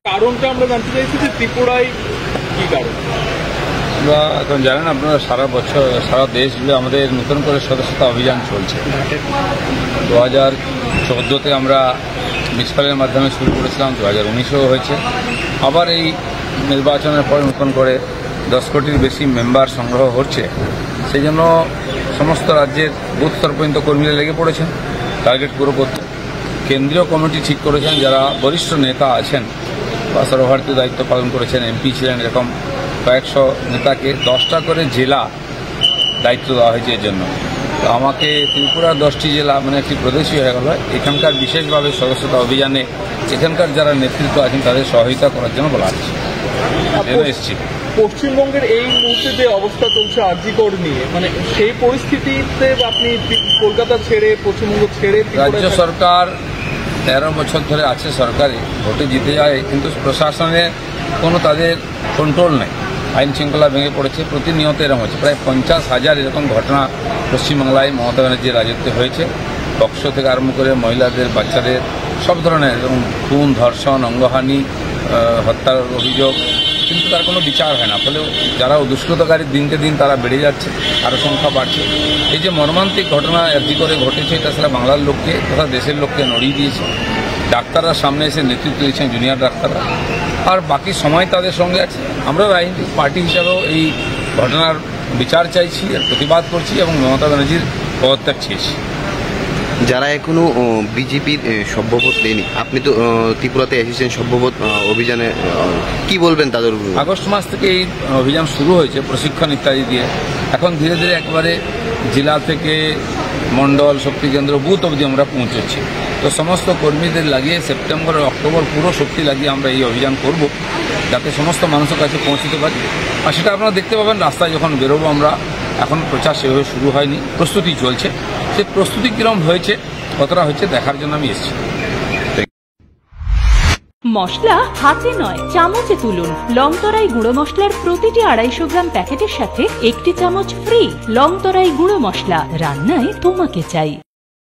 কারণটা আমরা জানতে চাইছি যে ত্রিপুরায় কি কারণ? আমরা এখন জানেন আপনারা সারা দেশ জুড়ে আমাদের নতুন করে সদস্যতা অভিযান চলছে। 2014-তে আমরা মিসফালের মাধ্যমে শুরু করেছিলাম, 2019-এও হয়েছে। আবার এই নির্বাচনের পরে নতুন করে 10 কোটির বেশি মেম্বার সংগ্রহ হচ্ছে। সেই জন্য সমস্ত রাজ্যের বুথ স্তর পর্যন্ত কর্মীরা লেগে পড়েছেন টার্গেট পুরো করতে। কেন্দ্রীয় কমিটি ঠিক করেছেন যারা বরিষ্ঠ নেতা আছেন বা সর্বভারতীয় দায়িত্ব পালন করেছেন, এমপি ছিলেন, এরকম কয়েকশো নেতাকে 10টা করে জেলা দায়িত্ব দেওয়া হয়েছে। এর জন্য তো আমাকে ত্রিপুরা 10টি জেলা মানে একটি প্রদেশই হয়ে গেল। এখানকার বিশেষভাবে সদস্যতা অভিযানে এখানকার যারা নেতৃত্ব আছেন তাদের সহযোগিতা করার জন্য বলা হচ্ছে। এসেছি। পশ্চিমবঙ্গের এই মুহূর্তে যে অবস্থা চলছে আরজিকর নিয়ে, মানে সেই পরিস্থিতিতে আপনি কলকাতা ছেড়ে পশ্চিমবঙ্গ ছেড়ে, রাজ্য সরকার 13 বছর ধরে আছে সরকারি, ভোটে জিতে যায়, কিন্তু প্রশাসনের কোনো তাদের কন্ট্রোল নেই। আইন শৃঙ্খলা ভেঙে পড়েছে, প্রতিনিয়ত এরকম হচ্ছে। প্রায় 50,000 এরকম ঘটনা পশ্চিমবাংলায় মমতা ব্যানার্জির রাজত্বে হয়েছে। বক্স থেকে আরম্ভ করে মহিলাদের, বাচ্চাদের সব ধরনের এবং খুন, ধর্ষণ, অঙ্গহানি, হত্যার অভিযোগ, কিন্তু তার কোনো বিচার হয় না। ফলে যারা দুষ্কৃতকারী দিনকে দিন তারা বেড়ে যাচ্ছে, আরও সংখ্যা বাড়ছে। এই যে মর্মান্তিক ঘটনা একটি করে ঘটেছে, এটা আসলে বাংলার লোককে তথা দেশের লোককে নড়িয়ে দিয়েছে। ডাক্তাররা সামনে এসে নেতৃত্ব দিচ্ছেন, জুনিয়র ডাক্তাররা, আর বাকি সময় তাদের সঙ্গে আছে। আমরা রাজনৈতিক পার্টি হিসাবেও এই ঘটনার বিচার চাইছি, প্রতিবাদ করছি এবং মমতা ব্যানার্জির পদত্যাগ চেয়েছি। যারা এখনো বিজেপির সভ্যপদ নেয়নি, আপনি তো ত্রিপুরাতে এসেছেন সভ্যপদ অভিযানে, কি বলবেন তাদের? আগস্ট মাস থেকে এই অভিযান শুরু হয়েছে প্রশিক্ষণ ইত্যাদি দিয়ে। এখন ধীরে ধীরে একবারে জেলা থেকে মণ্ডল, শক্তি কেন্দ্র, বুথ অবধি আমরা পৌঁছচ্ছি। তো সমস্ত কর্মীদের লাগিয়ে সেপ্টেম্বর অক্টোবর পুরো শক্তি লাগিয়ে আমরা এই অভিযান করব, যাতে সমস্ত মানুষের কাছে পৌঁছতে পারি। আর সেটা আপনারা দেখতে পাবেন রাস্তায় যখন বেরোবো আমরা। এখন প্রচার সেভাবে শুরু হয়নি, প্রস্তুতি চলছে। সে প্রস্তুতি কিরম হয়েছে, কতটা হয়েছে দেখার জন্য আমি এসেছি। মশলা হাতে নয় চামচে তুলুন। লংতরাই গুঁড়ো মশলার প্রতিটি 250 গ্রাম প্যাকেটের সাথে 1টি চামচ ফ্রি। লংতরাই গুঁড়ো মশলা, রান্নায় তোমাকে চাই।